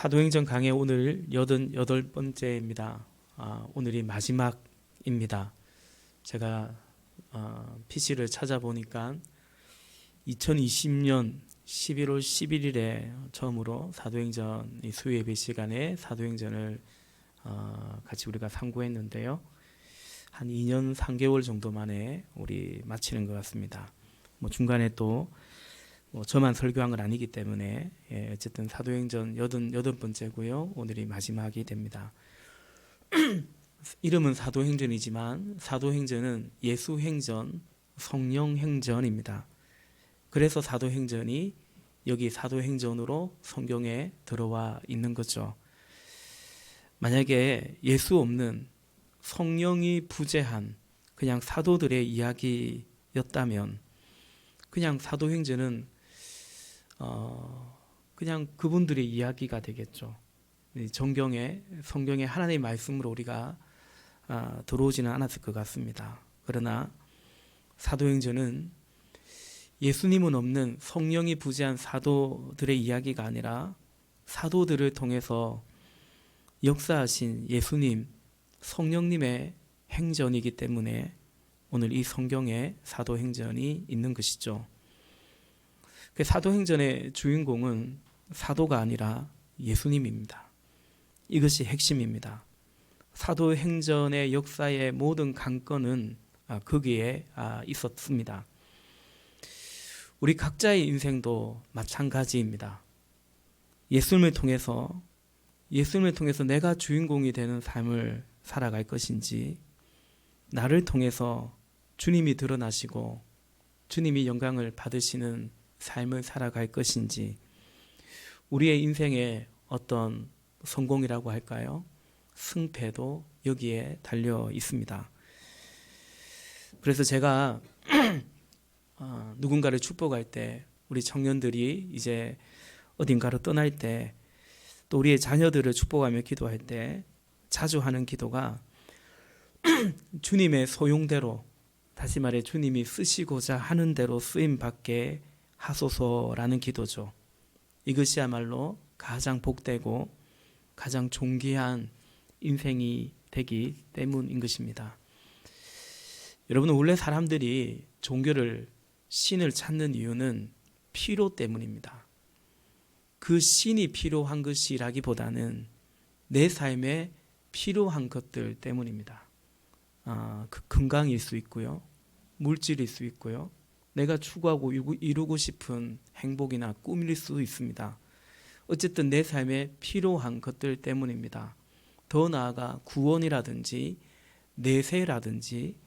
사도행전 강의 오늘 88번째입니다. 오늘이 마지막입니다. 제가 PC를 찾아보니까 2020년 11월 11일에 처음으로 사도행전 수요예배 시간에 사도행전을 같이 우리가 상고했는데요. 한 2년 3개월 정도 만에 우리 마치는 것 같습니다. 중간에 또 저만 설교한 건 아니기 때문에 어쨌든 사도행전 88번째고요. 오늘이 마지막이 됩니다. 이름은 사도행전이지만 사도행전은 예수행전, 성령행전입니다. 그래서 사도행전이 여기 사도행전으로 성경에 들어와 있는 거죠. 만약에 예수 없는 성령이 부재한 그냥 사도들의 이야기였다면 그냥 사도행전은 그냥 그분들의 이야기가 되겠죠. 성경에 하나님의 말씀으로 우리가 들어오지는 않았을 것 같습니다. 그러나 사도행전은 예수님은 없는 성령이 부재한 사도들의 이야기가 아니라 사도들을 통해서 역사하신 예수님, 성령님의 행전이기 때문에 오늘 이 성경에 사도행전이 있는 것이죠. 사도행전의 주인공은 사도가 아니라 예수님입니다. 이것이 핵심입니다. 사도행전의 역사의 모든 관건은 거기에 있었습니다. 우리 각자의 인생도 마찬가지입니다. 예수님을 통해서 내가 주인공이 되는 삶을 살아갈 것인지, 나를 통해서 주님이 드러나시고 주님이 영광을 받으시는 삶을 살아갈 것인지, 우리의 인생의 어떤 성공이라고 할까요? 승패도 여기에 달려 있습니다. 그래서 제가 누군가를 축복할 때, 우리 청년들이 이제 어딘가로 떠날 때, 또 우리의 자녀들을 축복하며 기도할 때 자주 하는 기도가 주님의 소용대로, 다시 말해 주님이 쓰시고자 하는 대로 쓰임받게 하소서라는 기도죠. 이것이야말로 가장 복되고 가장 존귀한 인생이 되기 때문인 것입니다. 여러분, 원래 사람들이 종교를, 신을 찾는 이유는 필요 때문입니다. 그 신이 필요한 것이라기보다는 내 삶에 필요한 것들 때문입니다. 그 건강일 수 있고요, 물질일 수 있고요, 내가 추구하고 이루고 싶은 행복이나 꿈일 수 있습니다. 어쨌든 내 삶에 필요한 것들 때문입니다. 더 나아가 구원이라든지 내세라든지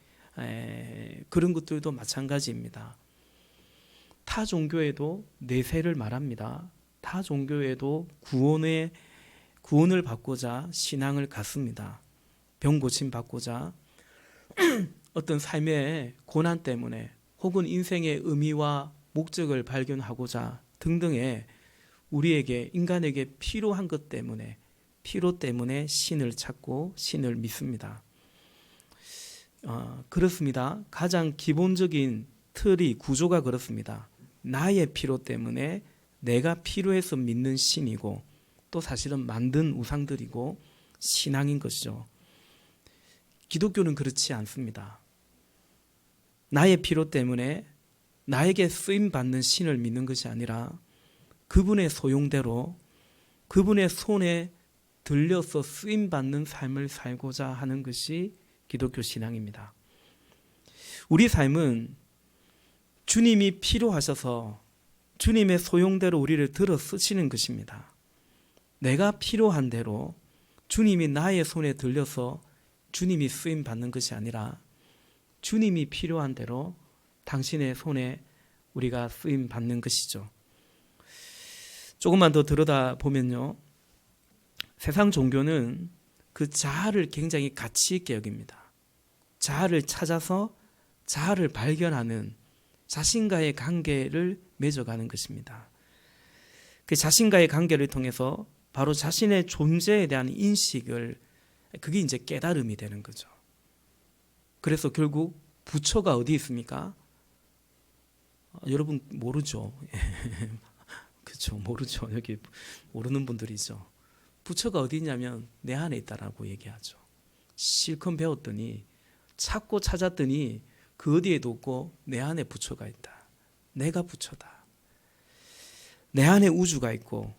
그런 것들도 마찬가지입니다. 타 종교에도 내세를 말합니다. 타 종교에도 구원을 받고자 신앙을 갖습니다. 병 고침 받고자 어떤 삶의 고난 때문에, 혹은 인생의 의미와 목적을 발견하고자 등등의 우리에게, 인간에게 필요한 것 때문에, 필요 때문에 신을 찾고 신을 믿습니다. 그렇습니다. 가장 기본적인 틀이, 구조가 그렇습니다. 나의 필요 때문에 내가 필요해서 믿는 신이고, 또 사실은 만든 우상들이고 신앙인 것이죠. 기독교는 그렇지 않습니다. 나의 필요 때문에 나에게 쓰임받는 신을 믿는 것이 아니라 그분의 소용대로, 그분의 손에 들려서 쓰임받는 삶을 살고자 하는 것이 기독교 신앙입니다. 우리 삶은 주님이 필요하셔서 주님의 소용대로 우리를 들어 쓰시는 것입니다. 내가 필요한 대로 주님이 나의 손에 들려서 주님이 쓰임받는 것이 아니라 주님이 필요한 대로 당신의 손에 우리가 쓰임받는 것이죠. 조금만 더 들여다보면요, 세상 종교는 그 자아를 굉장히 가치 있게 여깁니다. 자아를 찾아서 자아를 발견하는, 자신과의 관계를 맺어가는 것입니다. 그 자신과의 관계를 통해서 바로 자신의 존재에 대한 인식을, 그게 이제 깨달음이 되는 거죠. 그래서 결국 부처가 어디 있습니까? 여러분 모르죠? 그렇죠, 모르죠. 여기 모르는 분들이죠. 부처가 어디 있냐면 내 안에 있다라고 얘기하죠. 실컷 배웠더니 찾고 찾았더니 그 어디에도 없고 내 안에 부처가 있다. 내가 부처다. 내 안에 우주가 있고,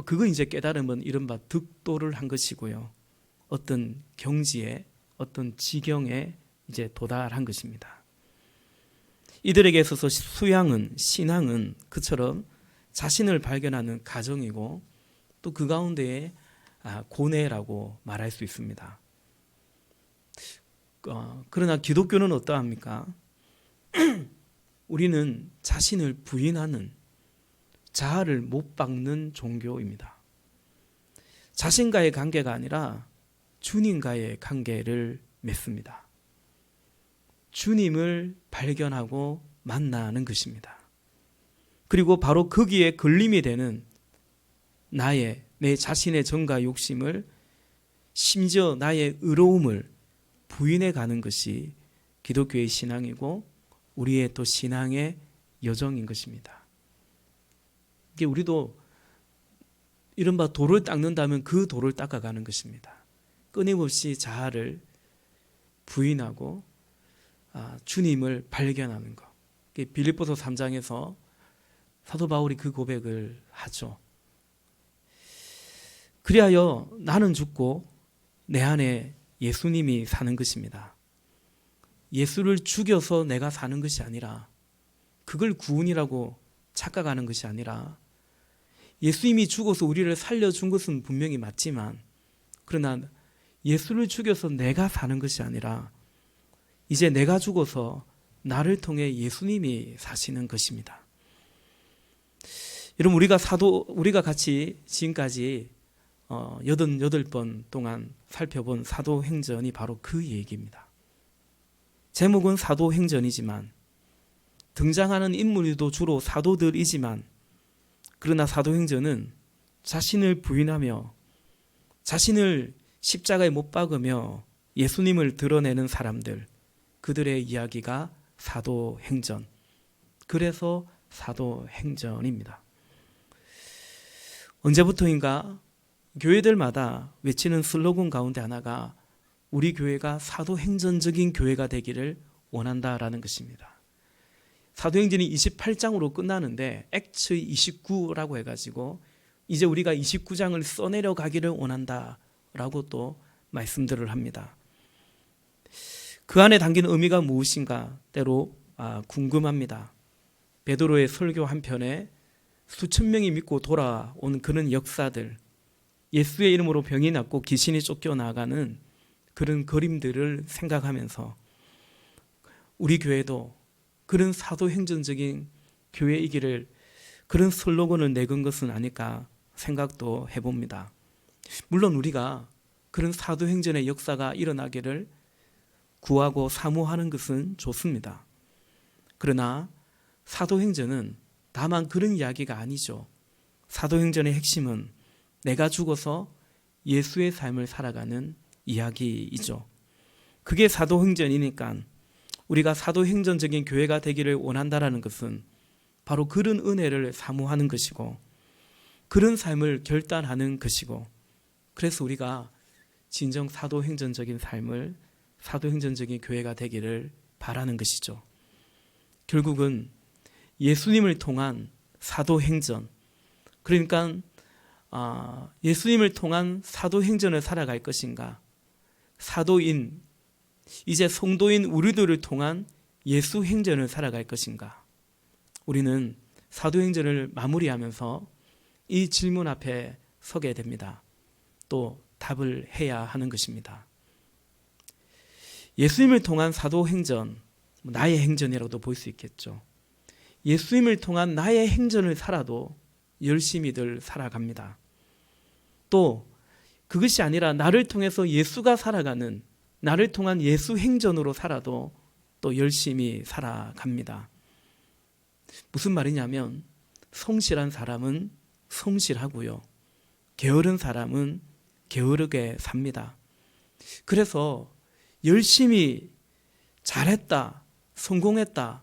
그거 이제 깨달으면 이른바 득도를 한 것이고요. 어떤 경지에, 어떤 지경에 이제 도달한 것입니다. 이들에게 있어서 수양은, 신앙은 그처럼 자신을 발견하는 과정이고, 또 그 가운데에 고뇌라고 말할 수 있습니다. 그러나 기독교는 어떠합니까? 우리는 자신을 부인하는, 자아를 못 박는 종교입니다. 자신과의 관계가 아니라 주님과의 관계를 맺습니다. 주님을 발견하고 만나는 것입니다. 그리고 바로 거기에 걸림이 되는 내 자신의 정과 욕심을, 심지어 나의 의로움을 부인해 가는 것이 기독교의 신앙이고 우리의 또 신앙의 여정인 것입니다. 이게 우리도 이른바 돌을 닦는다면 그 돌을 닦아가는 것입니다. 끊임없이 자아를 부인하고 주님을 발견하는 것. 빌립보서 3장에서 사도 바울이 그 고백을 하죠. 그리하여 나는 죽고 내 안에 예수님이 사는 것입니다. 예수를 죽여서 내가 사는 것이 아니라, 그걸 구원이라고 착각하는 것이 아니라, 예수님이 죽어서 우리를 살려준 것은 분명히 맞지만, 그러나 예수를 죽여서 내가 사는 것이 아니라 이제 내가 죽어서 나를 통해 예수님이 사시는 것입니다. 여러분, 우리가 같이 지금까지 88번 동안 살펴본 사도행전이 바로 그 얘기입니다. 제목은 사도행전이지만 등장하는 인물도 주로 사도들이지만, 그러나 사도행전은 자신을 부인하며 자신을 십자가에 못 박으며 예수님을 드러내는 사람들, 그들의 이야기가 사도행전. 그래서 사도행전입니다. 언제부터인가 교회들마다 외치는 슬로건 가운데 하나가 우리 교회가 사도행전적인 교회가 되기를 원한다라는 것입니다. 사도행전이 28장으로 끝나는데 액츠 29라고 해가지고 이제 우리가 29장을 써내려 가기를 원한다라고 또 말씀들을 합니다. 그 안에 담긴 의미가 무엇인가 때로 궁금합니다. 베드로의 설교 한편에 수천 명이 믿고 돌아온 그런 역사들, 예수의 이름으로 병이 낫고 귀신이 쫓겨나가는 그런 그림들을 생각하면서 우리 교회도 그런 사도행전적인 교회이기를, 그런 슬로건을 내건 것은 아닐까 생각도 해봅니다. 물론 우리가 그런 사도행전의 역사가 일어나기를 구하고 사모하는 것은 좋습니다. 그러나 사도행전은 다만 그런 이야기가 아니죠. 사도행전의 핵심은 내가 죽어서 예수의 삶을 살아가는 이야기이죠. 그게 사도행전이니까 우리가 사도행전적인 교회가 되기를 원한다라는 것은 바로 그런 은혜를 사모하는 것이고 그런 삶을 결단하는 것이고, 그래서 우리가 진정 사도행전적인 삶을, 사도행전적인 교회가 되기를 바라는 것이죠. 결국은 예수님을 통한 사도행전, 그러니까 예수님을 통한 사도행전을 살아갈 것인가, 사도인, 이제 성도인 우리들을 통한 예수행전을 살아갈 것인가. 우리는 사도행전을 마무리하면서 이 질문 앞에 서게 됩니다. 또 답을 해야 하는 것입니다. 예수님을 통한 사도행전, 나의 행전이라고도 볼 수 있겠죠. 예수님을 통한 나의 행전을 살아도 열심히들 살아갑니다. 또 그것이 아니라 나를 통해서 예수가 살아가는, 나를 통한 예수 행전으로 살아도 또 열심히 살아갑니다. 무슨 말이냐면 성실한 사람은 성실하고요, 게으른 사람은 게으르게 삽니다. 그래서 열심히 잘했다, 성공했다,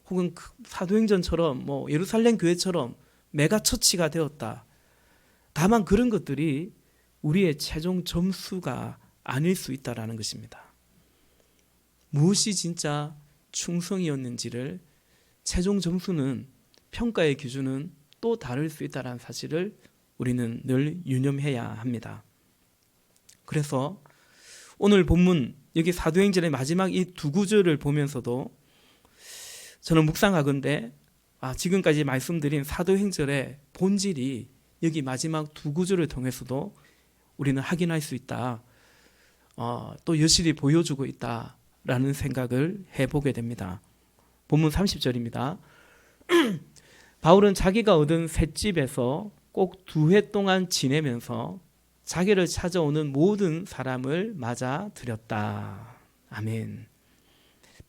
혹은 사도행전처럼 예루살렘 교회처럼 메가처치가 되었다. 다만 그런 것들이 우리의 최종 점수가 아닐 수 있다라는 것입니다. 무엇이 진짜 충성이었는지를 최종 점수는 평가의 기준은 또 다를 수 있다는 사실을 우리는 늘 유념해야 합니다. 그래서 오늘 본문 여기 사도행전의 마지막 이 두 구절을 보면서도 저는 묵상하건대 지금까지 말씀드린 사도행전의 본질이 여기 마지막 두 구절을 통해서도 우리는 확인할 수 있다. 또 여실히 보여주고 있다라는 생각을 해보게 됩니다. 본문 30절입니다. 바울은 자기가 얻은 셋집에서 꼭 2해 동안 지내면서 자기를 찾아오는 모든 사람을 맞아 들였다. 아멘.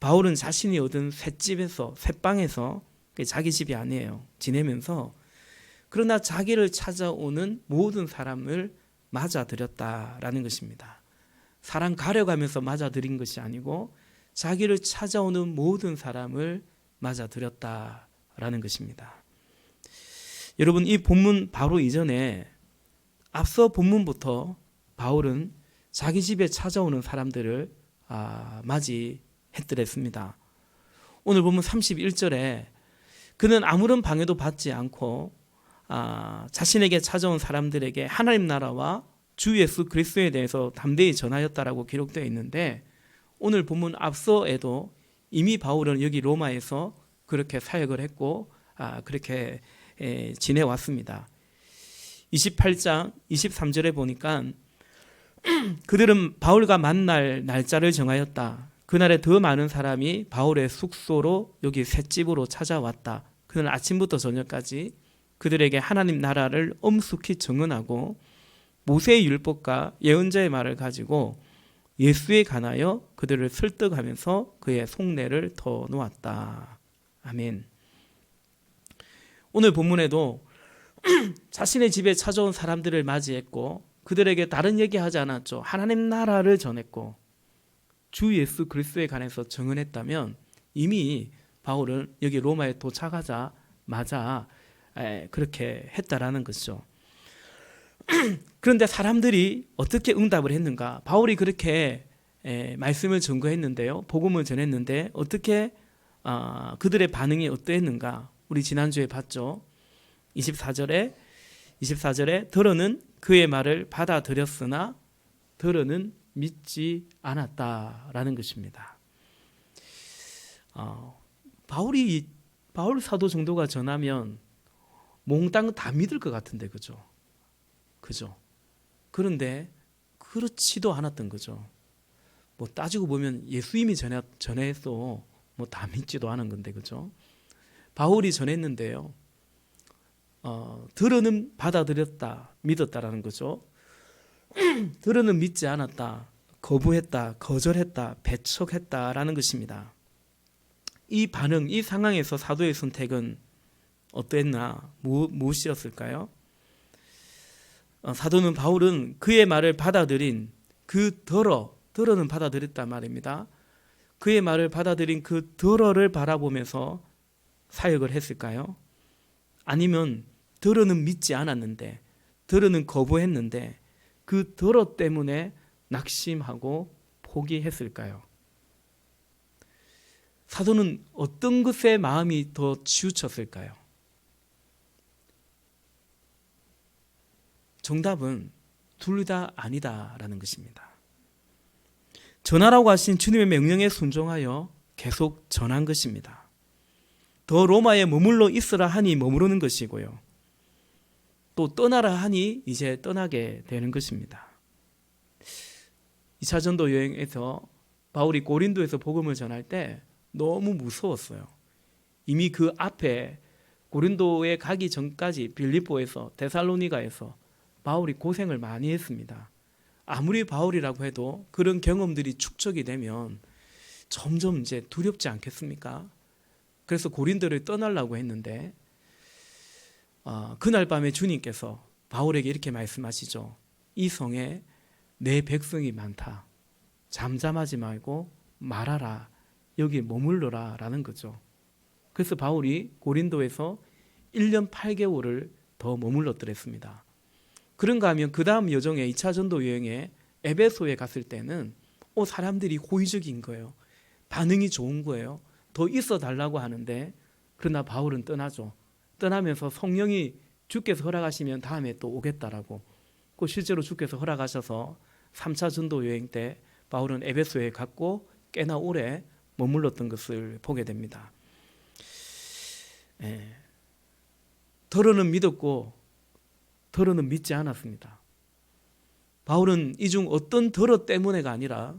바울은 자신이 얻은 셋집에서, 셋방에서, 자기 집이 아니에요, 지내면서 그러나 자기를 찾아오는 모든 사람을 맞아들였다라는 것입니다. 사람 가려가면서 맞아들인 것이 아니고 자기를 찾아오는 모든 사람을 맞아들였다라는 것입니다. 여러분, 이 본문 바로 이전에 앞서 본문부터 바울은 자기 집에 찾아오는 사람들을 맞이했더랬습니다. 오늘 본문 31절에 그는 아무런 방해도 받지 않고 자신에게 찾아온 사람들에게 하나님 나라와 주 예수 그리스도에 대해서 담대히 전하였다라고 기록되어 있는데, 오늘 본문 앞서에도 이미 바울은 여기 로마에서 그렇게 사역을 했고 그렇게 지내왔습니다. 28장 23절에 보니까 그들은 바울과 만날 날짜를 정하였다. 그날에 더 많은 사람이 바울의 숙소로 여기 셋집으로 찾아왔다. 그는 아침부터 저녁까지 그들에게 하나님 나라를 엄숙히 증언하고 모세의 율법과 예언자의 말을 가지고 예수에 관하여 그들을 설득하면서 그의 속내를 터놓았다. 아멘. 오늘 본문에도 자신의 집에 찾아온 사람들을 맞이했고 그들에게 다른 얘기하지 않았죠. 하나님 나라를 전했고 주 예수 그리스도에 관해서 증언했다면 이미 바울은 여기 로마에 도착하자마자 그렇게 했다라는 것이죠. 그런데 사람들이 어떻게 응답을 했는가? 바울이 그렇게 말씀을 전거했는데요, 복음을 전했는데 어떻게 그들의 반응이 어떠했는가? 우리 지난주에 봤죠. 24절에 더러는 그의 말을 받아들였으나 더러는 믿지 않았다라는 것입니다. 바울 사도 정도가 전하면 몽땅 다 믿을 것 같은데, 그죠? 그런데 그렇지도 않았던 거죠. 뭐 따지고 보면 예수님이 전해서 뭐 다 믿지도 않은 건데, 그죠? 바울이 전했는데요, 들어는 받아들였다, 믿었다라는 거죠. 들어는 믿지 않았다, 거부했다, 거절했다, 배척했다라는 것입니다. 이 반응, 이 상황에서 사도의 선택은 어땠나? 무엇이었을까요? 사도는 바울은 그의 말을 받아들인 더러는 받아들였단 말입니다. 그의 말을 받아들인 그 더러를 바라보면서 사역을 했을까요? 아니면 더러는 믿지 않았는데, 더러는 거부했는데 그 더러 때문에 낙심하고 포기했을까요? 사도는 어떤 것에 마음이 더 치우쳤을까요? 정답은 둘 다 아니다라는 것입니다. 전하라고 하신 주님의 명령에 순종하여 계속 전한 것입니다. 더 로마에 머물러 있으라 하니 머무르는 것이고요, 또 떠나라 하니 이제 떠나게 되는 것입니다. 2차 전도 여행에서 바울이 고린도에서 복음을 전할 때 너무 무서웠어요. 이미 그 앞에 고린도에 가기 전까지 빌립보에서, 데살로니가에서 바울이 고생을 많이 했습니다. 아무리 바울이라고 해도 그런 경험들이 축적이 되면 점점 이제 두렵지 않겠습니까? 그래서 고린도를 떠나려고 했는데 그날 밤에 주님께서 바울에게 이렇게 말씀하시죠. 이 성에 내 백성이 많다. 잠잠하지 말고 말하라. 여기 머물러라 라는 거죠. 그래서 바울이 고린도에서 1년 8개월을 더 머물렀더랬습니다. 그런가 하면 그 다음 여정에 2차 전도 여행에 에베소에 갔을 때는 사람들이 호의적인 거예요. 반응이 좋은 거예요. 더 있어 달라고 하는데 그러나 바울은 떠나죠. 떠나면서 성령이 주께서 허락하시면 다음에 또 오겠다라고. 실제로 주께서 허락하셔서 3차 전도 여행 때 바울은 에베소에 갔고 꽤나 오래 머물렀던 것을 보게 됩니다. 더러는 믿었고 더러는 믿지 않았습니다. 바울은 이 중 어떤 더러 때문에가 아니라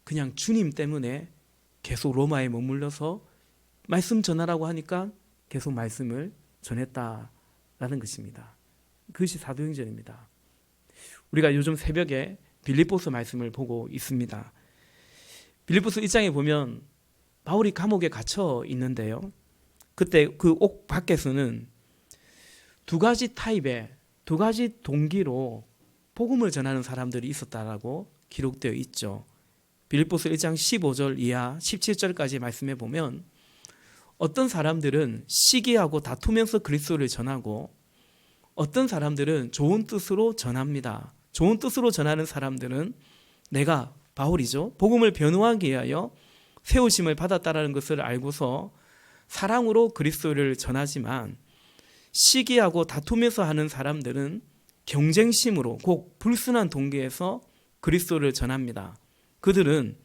그냥 주님 때문에 계속 로마에 머물러서 말씀 전하라고 하니까 계속 말씀을 전했다라는 것입니다. 그것이 사도행전입니다. 우리가 요즘 새벽에 빌립보서 말씀을 보고 있습니다. 빌립보서 1장에 보면 바울이 감옥에 갇혀 있는데요. 그때 그 옥 밖에서는 두 가지 타입의 두 가지 동기로 복음을 전하는 사람들이 있었다라고 기록되어 있죠. 빌립보서 1장 15절 이하 17절까지 말씀해 보면 어떤 사람들은 시기하고 다투면서 그리스도를 전하고 어떤 사람들은 좋은 뜻으로 전합니다. 좋은 뜻으로 전하는 사람들은 내가 바울이죠. 복음을 변호하기 위하여 세우심을 받았다라는 것을 알고서 사랑으로 그리스도를 전하지만 시기하고 다투면서 하는 사람들은 경쟁심으로 곧 불순한 동기에서 그리스도를 전합니다. 그들은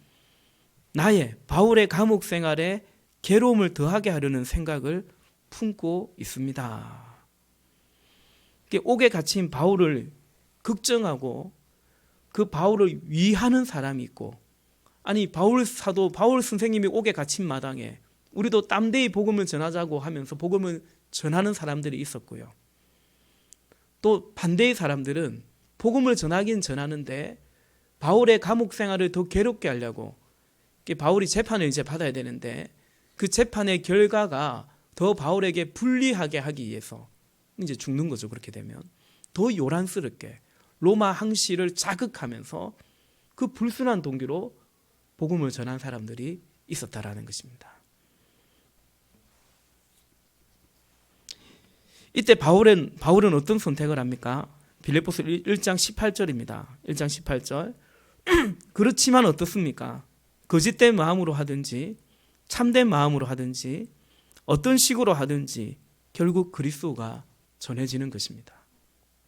나의 바울의 감옥 생활에 괴로움을 더하게 하려는 생각을 품고 있습니다. 옥에 갇힌 바울을 걱정하고 그 바울을 위하는 사람이 있고, 아니 바울 사도 바울 선생님이 옥에 갇힌 마당에 우리도 땀대이 복음을 전하자고 하면서 복음을 전하는 사람들이 있었고요. 또 반대의 사람들은 복음을 전하긴 전하는데 바울의 감옥 생활을 더 괴롭게 하려고, 바울이 재판을 이제 받아야 되는데 그 재판의 결과가 더 바울에게 불리하게 하기 위해서 이제 죽는 거죠. 그렇게 되면 더 요란스럽게 로마 항시를 자극하면서 그 불순한 동기로 복음을 전한 사람들이 있었다라는 것입니다. 이때 바울은 어떤 선택을 합니까? 빌립보서 1장 18절입니다. 1장 18절. 그렇지만 어떻습니까? 거짓된 마음으로 하든지 참된 마음으로 하든지 어떤 식으로 하든지 결국 그리스도가 전해지는 것입니다.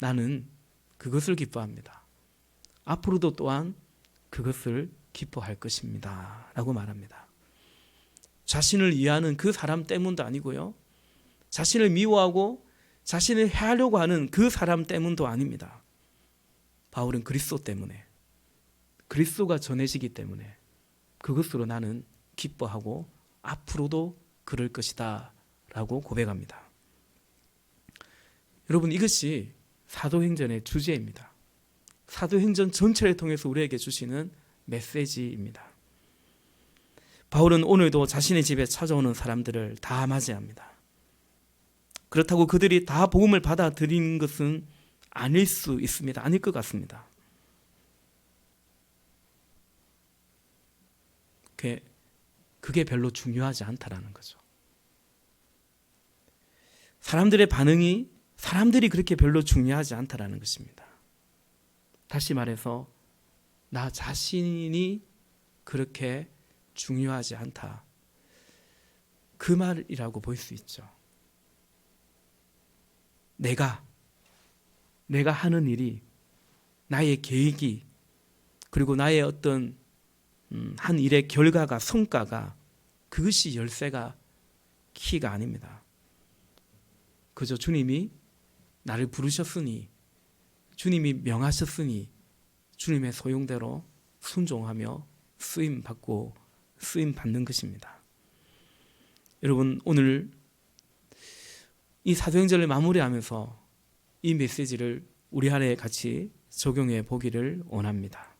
나는 그것을 기뻐합니다. 앞으로도 또한 그것을 기뻐할 것입니다. 라고 말합니다. 자신을 이해하는 그 사람 때문도 아니고요. 자신을 미워하고 자신을 해하려고 하는 그 사람 때문도 아닙니다. 바울은 그리스도 때문에, 그리스도가 전해지기 때문에 그것으로 나는 기뻐하고 앞으로도 그럴 것이다 라고 고백합니다. 여러분, 이것이 사도행전의 주제입니다. 사도행전 전체를 통해서 우리에게 주시는 메시지입니다. 바울은 오늘도 자신의 집에 찾아오는 사람들을 다 맞이합니다. 그렇다고 그들이 다 복음을 받아들이는 것은 아닐 수 있습니다. 아닐 것 같습니다. 그게 별로 중요하지 않다라는 거죠. 사람들의 반응이 사람들이 그렇게 별로 중요하지 않다라는 것입니다. 다시 말해서 나 자신이 그렇게 중요하지 않다. 그 말이라고 볼 수 있죠. 내가 하는 일이, 나의 계획이, 그리고 나의 어떤 한 일의 결과가, 성과가, 그것이 열쇠가, 키가 아닙니다. 그저 주님이 나를 부르셨으니, 주님이 명하셨으니 주님의 소용대로 순종하며 쓰임 받는 것입니다. 여러분, 오늘 이 사도행전을 마무리하면서 이 메시지를 우리 안에 같이 적용해 보기를 원합니다.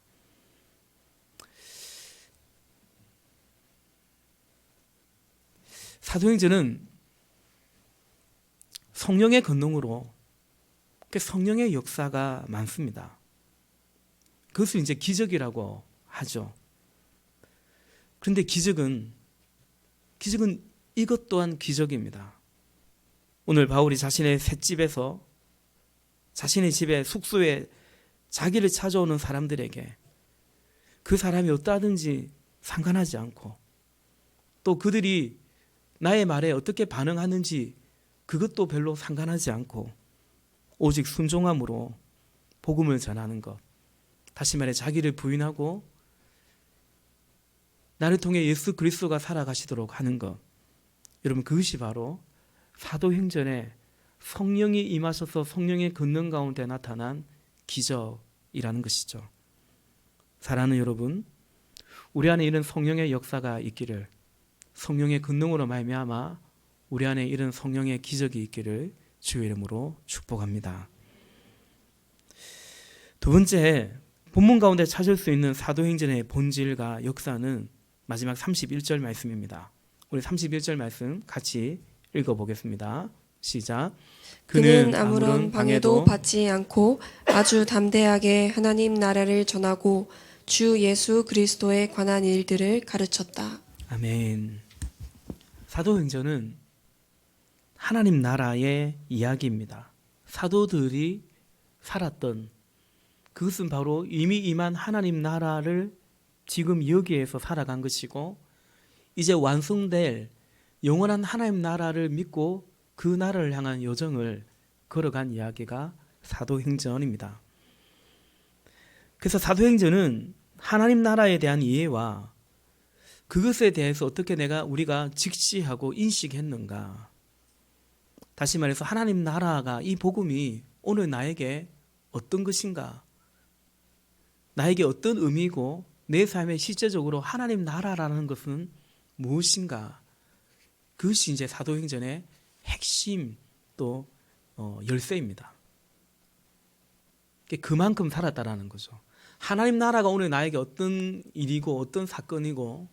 사도행전은 성령의 권능으로 성령의 역사가 많습니다. 그것을 이제 기적이라고 하죠. 그런데 기적은 이것 또한 기적입니다. 오늘 바울이 자신의 셋집에서 자신의 집에 숙소에 자기를 찾아오는 사람들에게 그 사람이 어떠하든지 상관하지 않고 또 그들이 나의 말에 어떻게 반응하는지 그것도 별로 상관하지 않고 오직 순종함으로 복음을 전하는 것, 다시 말해 자기를 부인하고 나를 통해 예수 그리스도가 살아가시도록 하는 것, 여러분 그것이 바로 사도행전에 성령이 임하셔서 성령의 권능 가운데 나타난 기적이라는 것이죠. 사랑하는 여러분, 우리 안에 이런 성령의 역사가 있기를, 성령의 권능으로 말미암아 우리 안에 이런 성령의 기적이 있기를 주의 이름으로 축복합니다. 두 번째, 본문 가운데 찾을 수 있는 사도행전의 본질과 역사는 마지막 31절 말씀입니다. 우리 31절 말씀 같이 읽어보겠습니다. 시작. 그는 아무런 방해도 받지 않고 아주 담대하게 하나님 나라를 전하고 주 예수 그리스도에 관한 일들을 가르쳤다. 아멘. 사도행전은 하나님 나라의 이야기입니다. 사도들이 살았던 그것은 바로 이미 임한 하나님 나라를 지금 여기에서 살아간 것이고 이제 완성될 영원한 하나님 나라를 믿고 그 나라를 향한 여정을 걸어간 이야기가 사도행전입니다. 그래서 사도행전은 하나님 나라에 대한 이해와 그것에 대해서 어떻게 우리가 직시하고 인식했는가, 다시 말해서 하나님 나라가 이 복음이 오늘 나에게 어떤 것인가, 나에게 어떤 의미고 내 삶에 실제적으로 하나님 나라라는 것은 무엇인가, 그것이 이제 사도행전의 핵심 또 열쇠입니다. 그만큼 살았다라는 거죠. 하나님 나라가 오늘 나에게 어떤 일이고 어떤 사건이고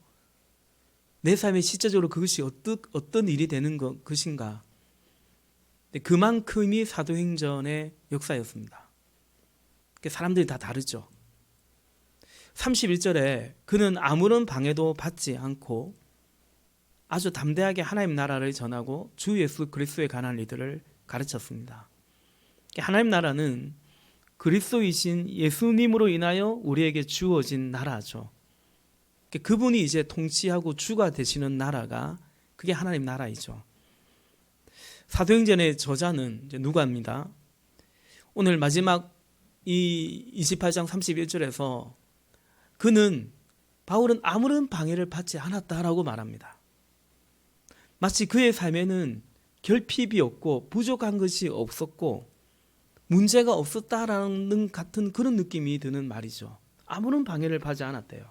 내 삶에 실제적으로 그것이 어떤 일이 되는 것인가, 그만큼이 사도행전의 역사였습니다. 사람들이 다 다르죠. 31절에 그는 아무런 방해도 받지 않고 아주 담대하게 하나님 나라를 전하고 주 예수 그리스도에 관한 일들을 가르쳤습니다. 하나님 나라는 그리스도이신 예수님으로 인하여 우리에게 주어진 나라죠. 그분이 이제 통치하고 주가 되시는 나라가 그게 하나님 나라이죠. 사도행전의 저자는 이제 누가입니다. 오늘 마지막 이 28장 31절에서 바울은 아무런 방해를 받지 않았다라고 말합니다. 마치 그의 삶에는 결핍이 없고 부족한 것이 없었고 문제가 없었다라는 같은 그런 느낌이 드는 말이죠. 아무런 방해를 받지 않았대요.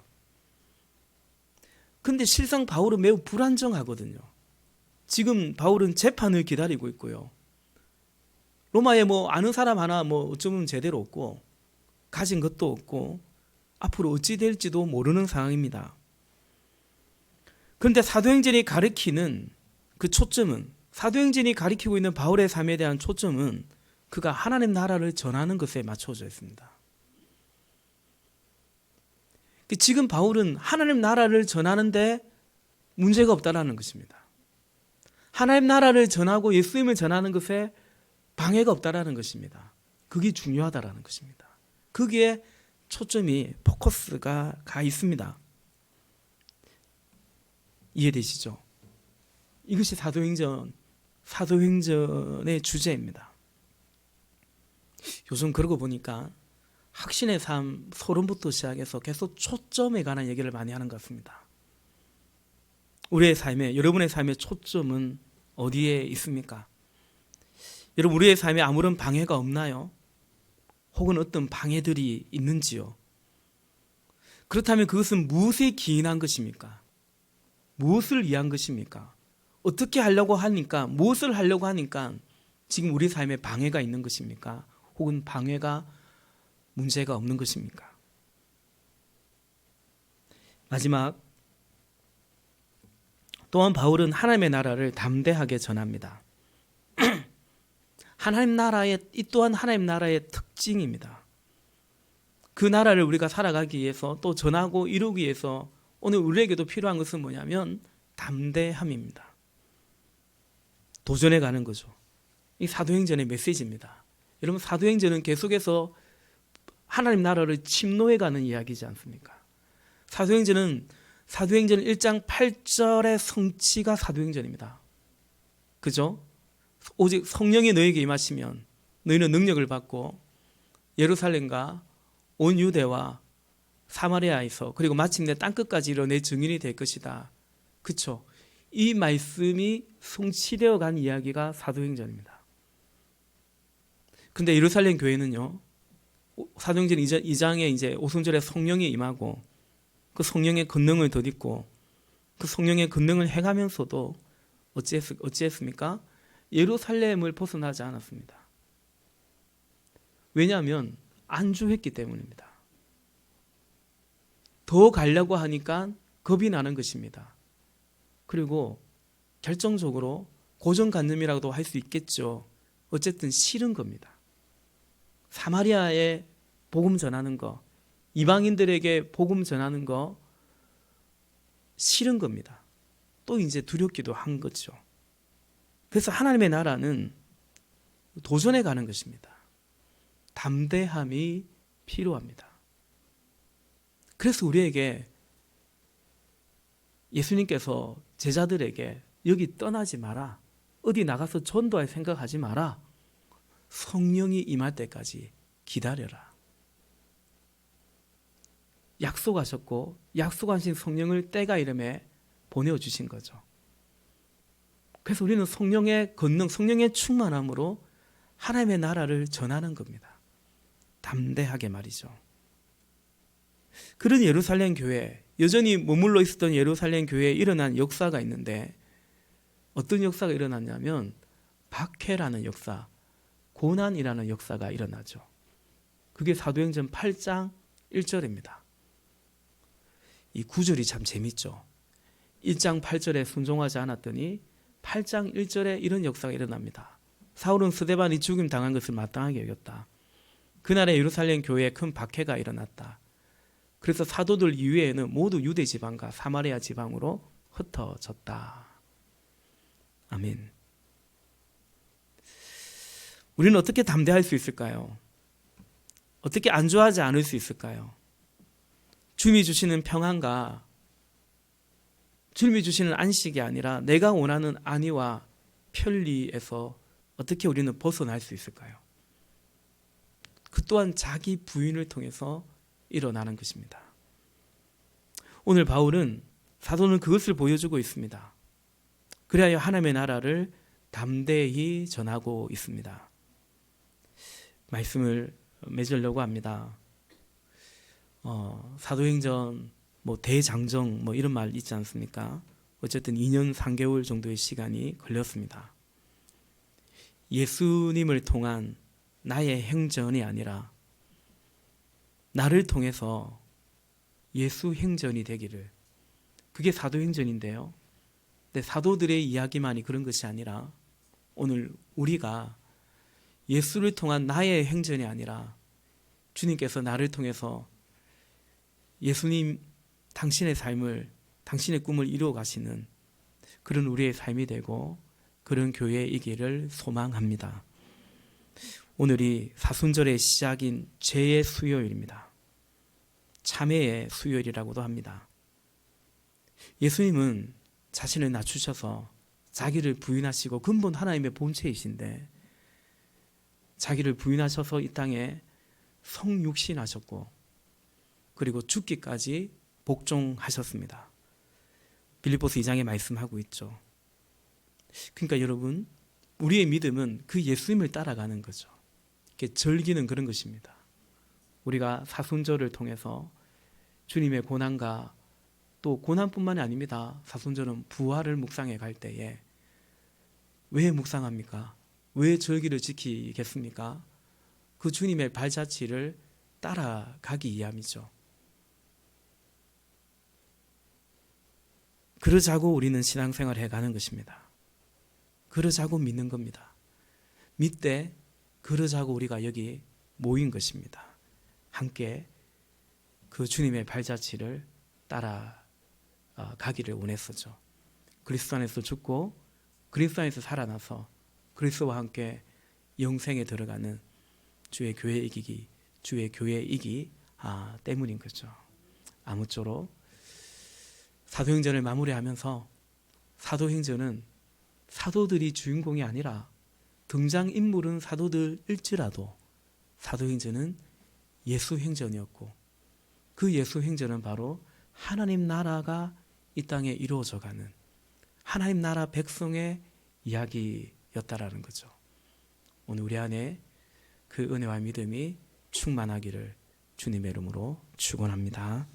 근데 실상 바울은 매우 불안정하거든요. 지금 바울은 재판을 기다리고 있고요. 로마에 아는 사람 하나 어쩌면 제대로 없고 가진 것도 없고 앞으로 어찌 될지도 모르는 상황입니다. 그런데 사도행전이 가리키는 그 초점은, 사도행전이 가리키고 있는 바울의 삶에 대한 초점은 그가 하나님 나라를 전하는 것에 맞춰져 있습니다. 지금 바울은 하나님 나라를 전하는데 문제가 없다라는 것입니다. 하나님 나라를 전하고 예수님을 전하는 것에 방해가 없다라는 것입니다. 그게 중요하다라는 것입니다. 거기에 초점이, 포커스가 가 있습니다. 이해되시죠? 이것이 사도행전의 주제입니다. 요즘 그러고 보니까 확신의 삶, 소론부터 시작해서 계속 초점에 관한 얘기를 많이 하는 것 같습니다. 우리의 삶에, 여러분의 삶의 초점은 어디에 있습니까? 여러분, 우리의 삶에 아무런 방해가 없나요? 혹은 어떤 방해들이 있는지요? 그렇다면 그것은 무엇에 기인한 것입니까? 무엇을 위한 것입니까? 어떻게 하려고 하니까, 무엇을 하려고 하니까 지금 우리 삶에 방해가 있는 것입니까? 혹은 문제가 없는 것입니까? 마지막, 또한 바울은 하나님의 나라를 담대하게 전합니다. 하나님 나라의, 이 또한 하나님 나라의 특징입니다. 그 나라를 우리가 살아가기 위해서 또 전하고 이루기 위해서 오늘 우리에게도 필요한 것은 뭐냐면 담대함입니다. 도전해 가는 거죠. 이 사도행전의 메시지입니다. 여러분 사도행전은 계속해서 하나님 나라를 침노해가는 이야기지 않습니까? 사도행전 1장 8절의 성취가 사도행전입니다. 그죠? 오직 성령이 너에게 임하시면 너희는 능력을 받고 예루살렘과 온 유대와 사마리아에서 그리고 마침내 땅끝까지 이르러 내 증인이 될 것이다. 그렇죠? 이 말씀이 성취되어 간 이야기가 사도행전입니다. 근데 예루살렘 교회는요, 사도행전 2장에 이제 오순절에 성령이 임하고 그 성령의 권능을 덧입고 그 성령의 권능을 행하면서도 어찌했습니까? 예루살렘을 벗어나지 않았습니다. 왜냐하면 안주했기 때문입니다. 더 가려고 하니까 겁이 나는 것입니다. 그리고 결정적으로 고정관념이라고도 할 수 있겠죠. 어쨌든 싫은 겁니다. 사마리아에 복음 전하는 거, 이방인들에게 복음 전하는 거 싫은 겁니다. 또 이제 두렵기도 한 거죠. 그래서 하나님의 나라는 도전해 가는 것입니다. 담대함이 필요합니다. 그래서 우리에게 예수님께서 제자들에게 여기 떠나지 마라, 어디 나가서 전도할 생각하지 마라, 성령이 임할 때까지 기다려라. 약속하셨고 약속하신 성령을 때가 이름에 보내주신 거죠. 그래서 우리는 성령의 권능, 성령의 충만함으로 하나님의 나라를 전하는 겁니다. 담대하게 말이죠. 그런 예루살렘 교회, 여전히 머물러 있었던 예루살렘 교회에 일어난 역사가 있는데 어떤 역사가 일어났냐면 박해라는 역사, 고난이라는 역사가 일어나죠. 그게 사도행전 8장 1절입니다. 이 구절이 참 재밌죠. 1장 8절에 순종하지 않았더니 8장 1절에 이런 역사가 일어납니다. 사울은 스데반이 죽임 당한 것을 마땅하게 여겼다. 그날에 예루살렘 교회에 큰 박해가 일어났다. 그래서 사도들 이외에는 모두 유대 지방과 사마리아 지방으로 흩어졌다. 아멘. 우리는 어떻게 담대할 수 있을까요? 어떻게 안주하지 않을 수 있을까요? 주님이 주시는 평안과 주님이 주시는 안식이 아니라 내가 원하는 안위와 편리에서 어떻게 우리는 벗어날 수 있을까요? 그 또한 자기 부인을 통해서 일어나는 것입니다. 오늘 바울은 사도는 그것을 보여주고 있습니다. 그리하여 하나님의 나라를 담대히 전하고 있습니다. 말씀을 맺으려고 합니다. 사도행전 대장정 이런 말 있지 않습니까? 어쨌든 2년 3개월 정도의 시간이 걸렸습니다. 예수님을 통한 나의 행전이 아니라 나를 통해서 예수 행전이 되기를, 그게 사도행전인데요. 근데 사도들의 이야기만이 그런 것이 아니라 오늘 우리가 예수를 통한 나의 행전이 아니라 주님께서 나를 통해서 예수님 당신의 삶을, 당신의 꿈을 이루어 가시는 그런 우리의 삶이 되고 그런 교회이기를 소망합니다. 오늘이 사순절의 시작인 죄의 수요일입니다. 참회의 수요일이라고도 합니다. 예수님은 자신을 낮추셔서 자기를 부인하시고 근본 하나님의 본체이신데 자기를 부인하셔서 이 땅에 성육신하셨고 그리고 죽기까지 복종하셨습니다. 빌립보서 2장에 말씀하고 있죠. 그러니까 여러분, 우리의 믿음은 그 예수님을 따라가는 거죠. 이렇게 즐기는 그런 것입니다. 우리가 사순절을 통해서 주님의 고난과 또 고난뿐만이 아닙니다. 사순절은 부활을 묵상해 갈 때에 왜 묵상합니까? 왜 절기를 지키겠습니까? 그 주님의 발자취를 따라가기 위함이죠. 그러자고 우리는 신앙생활을 해가는 것입니다. 그러자고 믿는 겁니다. 믿되 그러자고 우리가 여기 모인 것입니다. 함께 그 주님의 발자취를 따라가기를 원했었죠. 그리스도 안에서 죽고 그리스도 안에서 살아나서 그리스도와 함께 영생에 들어가는 주의 교회이기 때문인 거죠. 아무쪼록 사도행전을 마무리하면서 사도행전은 사도들이 주인공이 아니라 등장인물은 사도들일지라도 사도행전은 예수행전이었고 그 예수행전은 바로 하나님 나라가 이 땅에 이루어져가는 하나님 나라 백성의 이야기였다라는 거죠. 오늘 우리 안에 그 은혜와 믿음이 충만하기를 주님의 이름으로 축원합니다.